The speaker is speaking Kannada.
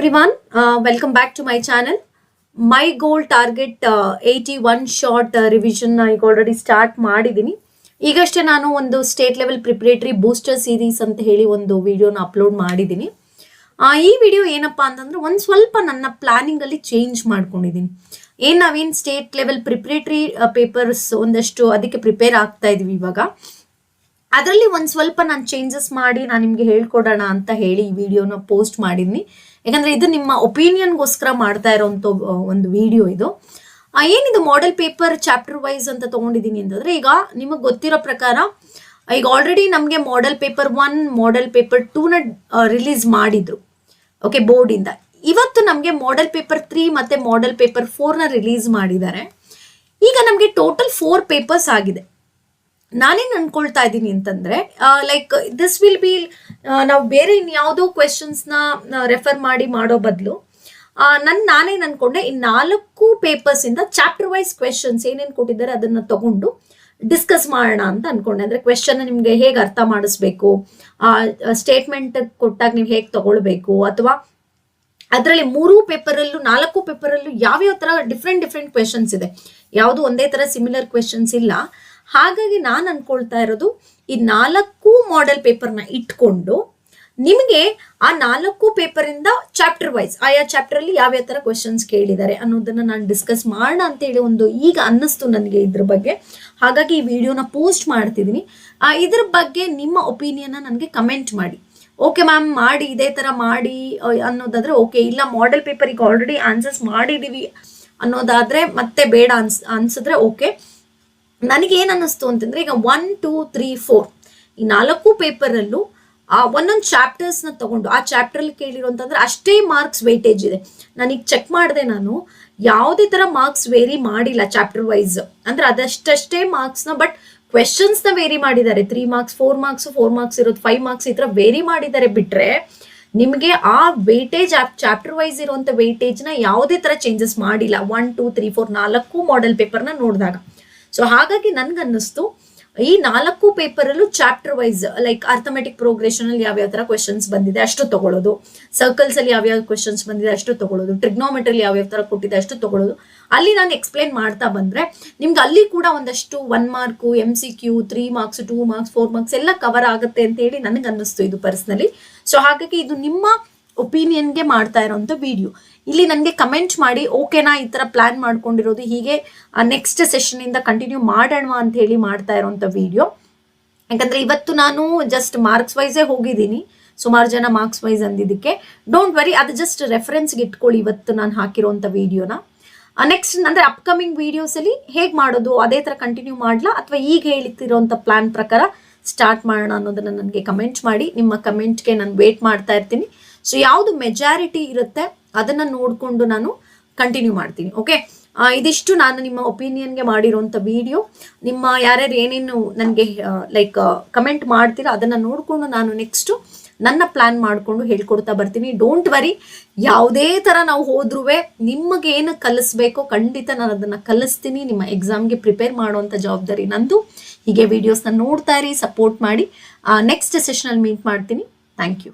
everyone, welcome back to my channel. My goal target 81 short revision ಈಗ ಆಲ್ರೆಡಿ ಸ್ಟಾರ್ಟ್ ಮಾಡಿದ್ದೀನಿ. ಈಗಷ್ಟೇ ನಾನು ಒಂದು state level preparatory booster series ಅಂತ ಹೇಳಿ ಒಂದು ವಿಡಿಯೋನ ಅಪ್ಲೋಡ್ ಮಾಡಿದ್ದೀನಿ. ಈ ವಿಡಿಯೋ ಏನಪ್ಪಾ ಅಂತಂದ್ರೆ ಒಂದು ಸ್ವಲ್ಪ ನನ್ನ ಪ್ಲಾನಿಂಗ್ ಅಲ್ಲಿ ಚೇಂಜ್ ಮಾಡ್ಕೊಂಡಿದ್ದೀನಿ. ನಾವೇನು ಸ್ಟೇಟ್ ಲೆವೆಲ್ ಪ್ರಿಪರೇಟರಿ ಪೇಪರ್ಸ್ ಒಂದಷ್ಟು ಅದಕ್ಕೆ ಪ್ರಿಪೇರ್ ಆಗ್ತಾ ಇದೀವಿ ಇವಾಗ. ಅದರಲ್ಲಿ ಒಂದು ಸ್ವಲ್ಪ ನಾನು ಚೇಂಜಸ್ ಮಾಡಿ ನಾನು ನಿಮಗೆ ಹೇಳ್ಕೊಡೋಣ ಅಂತ ಹೇಳಿ ಈ ವಿಡಿಯೋನ ಪೋಸ್ಟ್ ಮಾಡಿದ್ದೀನಿ. ಯಾಕಂದ್ರೆ ಇದು ನಿಮ್ಮ ಒಪಿನಿಯನ್ಗೋಸ್ಕರ ಮಾಡ್ತಾ ಇರೋಂಥ ಒಂದು ವಿಡಿಯೋ ಇದು. ಏನಿದು ಮಾಡೆಲ್ ಪೇಪರ್ ಚಾಪ್ಟರ್ ವೈಸ್ ಅಂತ ತಗೊಂಡಿದ್ದೀನಿ ಅಂತಂದ್ರೆ, ಈಗ ನಿಮಗೆ ಗೊತ್ತಿರೋ ಪ್ರಕಾರ ಈಗ ಆಲ್ರೆಡಿ ನಮಗೆ ಮಾಡೆಲ್ ಪೇಪರ್ 1 ಮಾಡೆಲ್ ಪೇಪರ್ 2ನ ರಿಲೀಸ್ ಮಾಡಿದ್ರು, ಓಕೆ, ಬೋರ್ಡಿಂದ. ಇವತ್ತು ನಮಗೆ ಮಾಡೆಲ್ ಪೇಪರ್ 3 ಮತ್ತೆ ಮಾಡೆಲ್ ಪೇಪರ್ 4ನ ರಿಲೀಸ್ ಮಾಡಿದ್ದಾರೆ. ಈಗ ನಮಗೆ ಟೋಟಲ್ 4 ಪೇಪರ್ಸ್ ಆಗಿದೆ. ನಾನೇನು ಅನ್ಕೊಳ್ತಾ ಇದ್ದೀನಿ ಅಂತಂದ್ರೆ, ಲೈಕ್ ದಿಸ್ ವಿಲ್ ಬಿ, ನಾವು ಬೇರೆ ಇನ್ಯಾವುದೋ ಕ್ವೆಶನ್ಸ್ನ ರೆಫರ್ ಮಾಡಿ ಮಾಡೋ ಬದಲು ನಾನೇನು ಅನ್ಕೊಂಡೆ, ಈ 4 ಪೇಪರ್ಸ್ ಇಂದ ಚಾಪ್ಟರ್ ವೈಸ್ ಕ್ವೆಶನ್ಸ್ ಏನೇನು ಕೊಟ್ಟಿದ್ದಾರೆ ಅದನ್ನ ತಗೊಂಡು ಡಿಸ್ಕಸ್ ಮಾಡೋಣ ಅಂತ ಅನ್ಕೊಂಡೆ. ಅಂದ್ರೆ ಕ್ವೆಶನ್ ನಿಮ್ಗೆ ಹೇಗೆ ಅರ್ಥ ಮಾಡಿಸ್ಬೇಕು, ಸ್ಟೇಟ್ಮೆಂಟ್ ಕೊಟ್ಟಾಗ ನೀವು ಹೇಗೆ ತಗೊಳ್ಬೇಕು, ಅಥವಾ ಅದರಲ್ಲಿ 4 ಪೇಪರಲ್ಲೂ ಯಾವ್ಯಾವ ತರ ಡಿಫ್ರೆಂಟ್ ಕ್ವೆಶನ್ಸ್ ಇದೆ, ಯಾವುದು ಒಂದೇ ತರ ಸಿಮಿಲರ್ ಕ್ವೆಶನ್ಸ್ ಇಲ್ಲ. ಹಾಗಾಗಿ ನಾನು ಅನ್ಕೊಳ್ತಾ ಇರೋದು, ಈ 4 ಮಾಡೆಲ್ ಪೇಪರ್ನ ಇಟ್ಕೊಂಡು ನಿಮಗೆ ಆ 4 ಪೇಪರ್ ಇಂದ ಚಾಪ್ಟರ್ ವೈಸ್ ಆಯಾ ಚಾಪ್ಟರ್ ಅಲ್ಲಿ ಯಾವ್ಯಾವ ತರ ಕ್ವೆಶನ್ಸ್ ಕೇಳಿದ್ದಾರೆ ಅನ್ನೋದನ್ನ ನಾನು ಡಿಸ್ಕಸ್ ಮಾಡೋಣ ಅಂತ ಹೇಳಿ ಒಂದು ಈಗ ಅನ್ನಿಸ್ತು ನನಗೆ ಇದ್ರ ಬಗ್ಗೆ. ಹಾಗಾಗಿ ಈ ವಿಡಿಯೋನ ಪೋಸ್ಟ್ ಮಾಡ್ತಿದ್ದೀನಿ. ಇದ್ರ ಬಗ್ಗೆ ನಿಮ್ಮ ಒಪಿನಿಯನ್ ನನಗೆ ಕಮೆಂಟ್ ಮಾಡಿ. ಓಕೆ ಮ್ಯಾಮ್, ಮಾಡಿ ಇದೇ ತರ ಮಾಡಿ ಅನ್ನೋದಾದ್ರೆ ಓಕೆ, ಇಲ್ಲ ಮಾಡೆಲ್ ಪೇಪರ್ ಈಗ ಆಲ್ರೆಡಿ ಆನ್ಸರ್ಸ್ ಮಾಡಿದೀವಿ ಅನ್ನೋದಾದ್ರೆ ಮತ್ತೆ ಬೇಡ ಅನ್ಸಿದ್ರೆ ಓಕೆ. ನನಗೆ ಏನ್ ಅನ್ನಿಸ್ತು ಅಂತಂದ್ರೆ, ಈಗ 1, 2, 3, 4 ಈ 4 ಪೇಪರಲ್ಲೂ ಒಂದೊಂದು ಚಾಪ್ಟರ್ಸ್ನ ತಗೊಂಡು ಆ ಚಾಪ್ಟರ್ ಅಲ್ಲಿ ಕೇಳಿರೋಂತಂದ್ರೆ ಅಷ್ಟೇ ಮಾರ್ಕ್ಸ್ ವೇಟೇಜ್ ಇದೆ. ನಾನೀಗ ಚೆಕ್ ಮಾಡಿದೆ, ನಾನು ಯಾವುದೇ ತರ ಮಾರ್ಕ್ಸ್ ವೇರಿ ಮಾಡಿಲ್ಲ ಚಾಪ್ಟರ್ ವೈಸ್. ಅಂದ್ರೆ ಅದಷ್ಟೇ ಮಾರ್ಕ್ಸ್ನ, ಬಟ್ ಕ್ವೆಶನ್ಸ್ನ ವೇರಿ ಮಾಡಿದ್ದಾರೆ. 3 ಮಾರ್ಕ್ಸ್ 4 ಮಾರ್ಕ್ಸ್ 4 ಮಾರ್ಕ್ಸ್ ಇರೋದು 5 ಮಾರ್ಕ್ಸ್ ಈ ತರ ವೇರಿ ಮಾಡಿದ್ದಾರೆ. ಬಿಟ್ರೆ ನಿಮಗೆ ಆ ವೇಟೇಜ್ ಚಾಪ್ಟರ್ ವೈಸ್ ಇರುವಂತ ವೇಟೇಜ್ನ ಯಾವುದೇ ತರ ಚೇಂಜಸ್ ಮಾಡಿಲ್ಲ 1, 2, 3, 4 4 ಮಾಡೆಲ್ ಪೇಪರ್ನ ನೋಡಿದಾಗ. ಸೊ ಹಾಗಾಗಿ ನನ್ಗನ್ನಿಸ್ತು, ಈ 4 ಪೇಪರಲ್ಲೂ chapter wise like arithmetic progression ಅಲ್ಲಿ ಯಾವ್ಯಾವ ತರ ಕ್ವೆಶನ್ಸ್ ಬಂದಿದೆ ಅಷ್ಟು ತಗೊಳ್ಳೋದು, ಸರ್ಕಲ್ಸ್ ಅಲ್ಲಿ ಯಾವ್ಯಾವ ಕ್ವೆಶನ್ಸ್ ಬಂದಿದೆ ಅಷ್ಟು ತಗೊಳ್ಳೋದು, ಟ್ರಿಗ್ನೋಮೆಟ್ರಿ ಯಾವ್ಯಾವ ತರ ಕೊಟ್ಟಿದೆ ಅಷ್ಟು ತಗೊಳ್ಳೋದು. ಅಲ್ಲಿ ನಾನು ಎಕ್ಸ್ಪ್ಲೈನ್ ಮಾಡ್ತಾ ಬಂದ್ರೆ ನಿಮ್ಗೆ ಅಲ್ಲಿ ಕೂಡ ಒಂದಷ್ಟು 1 mark, MCQ, 3 marks, 2 marks, 4 marks ಎಲ್ಲ ಕವರ್ ಆಗುತ್ತೆ ಅಂತ ಹೇಳಿ ನನಗೆ ಅನ್ನಿಸ್ತು ಇದು ಪರ್ಸನಲಿ. ಸೊ ಹಾಗಾಗಿ ಇದು ನಿಮ್ಮ ಒಪಿನಿಯನ್ಗೆ ಮಾಡ್ತಾ ಇರೋಂಥ ವಿಡಿಯೋ. ಇಲ್ಲಿ ನನಗೆ ಕಮೆಂಟ್ ಮಾಡಿ, ಓಕೆನಾ ಈ ತರ ಪ್ಲಾನ್ ಮಾಡ್ಕೊಂಡಿರೋದು, ಹೀಗೆ ನೆಕ್ಸ್ಟ್ ಸೆಷನ್ ಇಂದ ಕಂಟಿನ್ಯೂ ಮಾಡೋಣ ಅಂತ ಹೇಳಿ ಮಾಡ್ತಾ ಇರೋಂಥ ವಿಡಿಯೋ. ಯಾಕಂದ್ರೆ ಇವತ್ತು ನಾನು ಜಸ್ಟ್ ಮಾರ್ಕ್ಸ್ ವೈಸೇ ಹೋಗಿದ್ದೀನಿ, ಸುಮಾರು ಜನ ಮಾರ್ಕ್ಸ್ ವೈಸ್ ಅಂದಿದ್ದಕ್ಕೆ. ಡೋಂಟ್ ವರಿ, ಅದು ಜಸ್ಟ್ ರೆಫರೆನ್ಸ್ಗೆ ಇಟ್ಕೊಳ್ಳಿ ಇವತ್ತು ನಾನು ಹಾಕಿರೋಂಥ ವಿಡಿಯೋನ. ನೆಕ್ಸ್ಟ್ ಅಂದ್ರೆ ಅಪ್ಕಮಿಂಗ್ ವಿಡಿಯೋಸ್ ಅಲ್ಲಿ ಹೇಗೆ ಮಾಡೋದು ಅದೇ ತರ ಕಂಟಿನ್ಯೂ ಮಾಡ್ಲಾ, ಅಥವಾ ಈಗ ಹೇಳ್ತಿರೋಂಥ ಪ್ಲಾನ್ ಪ್ರಕಾರ ಸ್ಟಾರ್ಟ್ ಮಾಡೋಣ ಅನ್ನೋದನ್ನ ನನಗೆ ಕಮೆಂಟ್ ಮಾಡಿ. ನಿಮ್ಮ ಕಮೆಂಟ್ಗೆ ನಾನು ವೇಟ್ ಮಾಡ್ತಾ ಇರ್ತೀನಿ. ಸೊ ಯಾವುದು ಮೆಜಾರಿಟಿ ಇರುತ್ತೆ ಅದನ್ನ ನೋಡಿಕೊಂಡು ನಾನು ಕಂಟಿನ್ಯೂ ಮಾಡ್ತೀನಿ. ಓಕೆ, ಇದಿಷ್ಟು ನಾನು ನಿಮ್ಮ ಒಪಿನಿಯನ್ಗೆ ಮಾಡಿರೋಂಥ ವಿಡಿಯೋ. ನಿಮ್ಮ ಯಾರ್ಯಾರು ಏನೇನು ನನಗೆ ಲೈಕ್ ಕಮೆಂಟ್ ಮಾಡ್ತೀರಾ ಅದನ್ನ ನೋಡಿಕೊಂಡು ನಾನು ನೆಕ್ಸ್ಟ್ ನನ್ನ ಪ್ಲಾನ್ ಮಾಡಿಕೊಂಡು ಹೇಳ್ಕೊಡ್ತಾ ಬರ್ತೀನಿ. ಡೋಂಟ್ ವರಿ, ಯಾವುದೇ ತರ ನಾವು ಹೋದ್ರೂ ನಿಮಗೆ ಏನು ಕಲಿಸ್ಬೇಕೋ ಖಂಡಿತ ನಾನು ಅದನ್ನ ಕಲಿಸ್ತೀನಿ. ನಿಮ್ಮ ಎಕ್ಸಾಮ್ಗೆ ಪ್ರಿಪೇರ್ ಮಾಡುವಂಥ ಜವಾಬ್ದಾರಿ ನಂದು. ಹೀಗೆ ವಿಡಿಯೋಸ್ನ ನೋಡ್ತಾ ಇರಿ, ಸಪೋರ್ಟ್ ಮಾಡಿ. ನೆಕ್ಸ್ಟ್ ಸೆಷನ್ ಅಲ್ಲಿ ಮೀಟ್ ಮಾಡ್ತೀನಿ. Thank you.